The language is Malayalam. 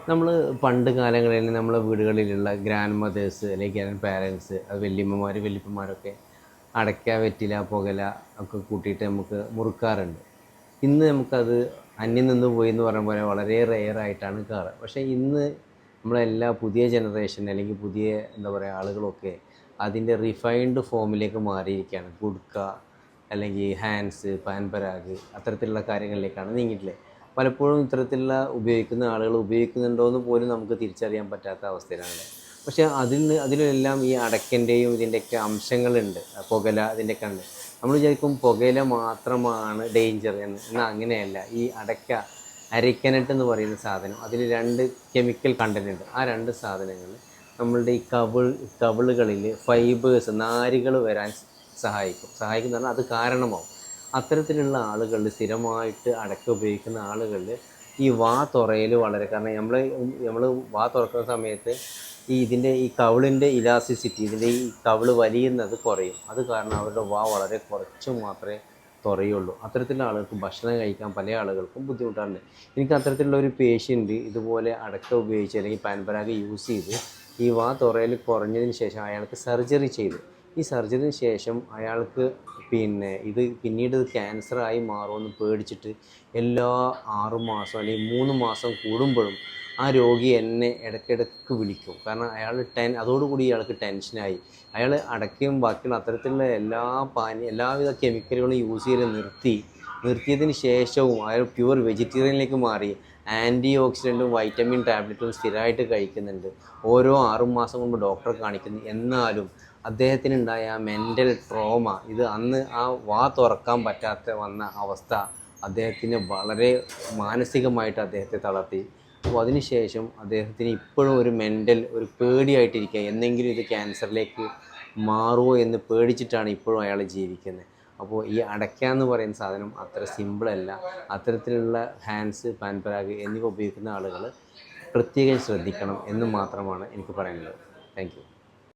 നമ്മൾ പണ്ട് കാലങ്ങളിൽ നമ്മളെ വീടുകളിലുള്ള ഗ്രാൻഡ് മദേഴ്സ് അല്ലെങ്കിൽ ഗ്രാൻഡ് പാരൻസ്, അത് വല്യമ്മമാർ വല്യപ്പന്മാരൊക്കെ അടയ്ക്ക വെറ്റില പുകല ഒക്കെ കൂട്ടിയിട്ട് നമുക്ക് മുറുക്കാറുണ്ട്. ഇന്ന് നമുക്കത് അന്യം നിന്ന് പോയി എന്ന് പറഞ്ഞ പോലെ വളരെ റെയറായിട്ടാണ് കാണുക. പക്ഷേ ഇന്ന് നമ്മളെല്ലാ പുതിയ ജനറേഷൻ അല്ലെങ്കിൽ പുതിയ എന്താ പറയുക ആളുകളൊക്കെ അതിൻ്റെ റിഫൈൻഡ് ഫോമിലേക്ക് മാറിയിരിക്കുകയാണ്. ഗുഡ്ക അല്ലെങ്കിൽ ഹാൻസ്, പാൻ പരാഗ് അത്തരത്തിലുള്ള കാര്യങ്ങളിലേക്കാണ് നീങ്ങിയിട്ടുള്ളത്. പലപ്പോഴും ഇത്തരത്തിലുള്ള ഉപയോഗിക്കുന്ന ആളുകൾ ഉപയോഗിക്കുന്നുണ്ടോ എന്ന് പോലും നമുക്ക് തിരിച്ചറിയാൻ പറ്റാത്ത അവസ്ഥയിലാണ്. പക്ഷേ അതിലെല്ലാം ഈ അടയ്ക്കൻ്റെയും ഇതിൻ്റെയൊക്കെ അംശങ്ങളുണ്ട്. പുകയില ഇതിൻ്റെയൊക്കെ ഉണ്ട്. നമ്മൾ വിചാരിക്കും പുകയില മാത്രമാണ് ഡേഞ്ചർ എന്ന്. എന്നാൽ അങ്ങനെയല്ല. ഈ അടയ്ക്ക അരയ്ക്കനട്ട് എന്ന് പറയുന്ന സാധനം, അതിൽ 2 കെമിക്കൽ കണ്ടൻ്റ് ഉണ്ട്. ആ 2 സാധനങ്ങൾ നമ്മളുടെ ഈ കവിളുകളിൽ ഫൈബേഴ്സ് നാരുകൾ വരാൻ സഹായിക്കും പറഞ്ഞാൽ അത് കാരണമാവും. അത്തരത്തിലുള്ള ആളുകളിൽ സ്ഥിരമായിട്ട് അടയ്ക്ക ഉപയോഗിക്കുന്ന ആളുകളിൽ ഈ വാ തുറയൽ വളരെ, കാരണം നമ്മൾ വാ തുറക്കുന്ന സമയത്ത് ഇതിൻ്റെ ഈ കവിളിൻ്റെ ഇലാസ്റ്റിസിറ്റി, ഇതിൻ്റെ ഈ കവിള് വലിയുന്നത് കുറയും. അത് കാരണം അവരുടെ വാ വളരെ കുറച്ച് മാത്രമേ തുറയുള്ളൂ. അത്തരത്തിലുള്ള ആളുകൾക്ക് ഭക്ഷണം കഴിക്കാൻ പല ആളുകൾക്കും ബുദ്ധിമുട്ടാറുണ്ട്. എനിക്ക് അത്തരത്തിലുള്ള ഒരു പേഷ്യൻ്റ് ഇതുപോലെ അടയ്ക്ക ഉപയോഗിച്ച് അല്ലെങ്കിൽ പാൻപരാഗ് യൂസ് ചെയ്ത് ഈ വാ തുറയൽ കുറഞ്ഞതിന് ശേഷം അയാൾക്ക് സർജറി ചെയ്തു. ഈ സർജറിന് ശേഷം അയാൾക്ക് ഇത് പിന്നീട് ക്യാൻസറായി മാറുമെന്ന് പേടിച്ചിട്ട് എല്ലാ 6 മാസം അല്ലെങ്കിൽ 3 മാസം കൂടുമ്പോഴും ആ രോഗി എന്നെ ഇടയ്ക്കിടയ്ക്ക് വിളിക്കും. കാരണം അതോടുകൂടി ഇയാൾക്ക് ടെൻഷനായി. അയാൾ അടയ്ക്കയും ബാക്കിയുള്ള അത്തരത്തിലുള്ള എല്ലാവിധ കെമിക്കലുകളും യൂസ് ചെയ്ത് നിർത്തിയതിന് ശേഷവും അയാൾ പ്യുവർ വെജിറ്റേറിയനിലേക്ക് മാറി. ആൻറ്റി ഓക്സിഡൻറ്റും വൈറ്റമിൻ ടാബ്ലറ്റും സ്ഥിരമായിട്ട് കഴിക്കുന്നുണ്ട്. ഓരോ 6 മാസം കൊണ്ട് ഡോക്ടറെ കാണിക്കുന്നു. എന്നാലും അദ്ദേഹത്തിനുണ്ടായ ആ മെൻ്റൽ ട്രോമ, ഇത് അന്ന് ആ വാ തുറക്കാൻ പറ്റാത്ത വന്ന അവസ്ഥ അദ്ദേഹത്തിന് വളരെ മാനസികമായിട്ട് അദ്ദേഹത്തെ തളർത്തി. അപ്പോൾ അതിനുശേഷം അദ്ദേഹത്തിന് ഇപ്പോഴും ഒരു പേടിയായിട്ടിരിക്കുക, എന്നെങ്കിലും ഇത് ക്യാൻസറിലേക്ക് മാറുമോ എന്ന് പേടിച്ചിട്ടാണ് ഇപ്പോഴും അയാൾ ജീവിക്കുന്നത്. അപ്പോൾ ഈ അടയ്ക്ക എന്ന് പറയുന്ന സാധനം അത്ര സിമ്പിളല്ല. അത്തരത്തിലുള്ള ഹാൻസ്, പാൻപരാഗ് എന്നിവ ഉപയോഗിക്കുന്ന ആളുകൾ പ്രത്യേകം ശ്രദ്ധിക്കണം എന്ന് മാത്രമാണ് എനിക്ക് പറയാനുള്ളത്. Thank you.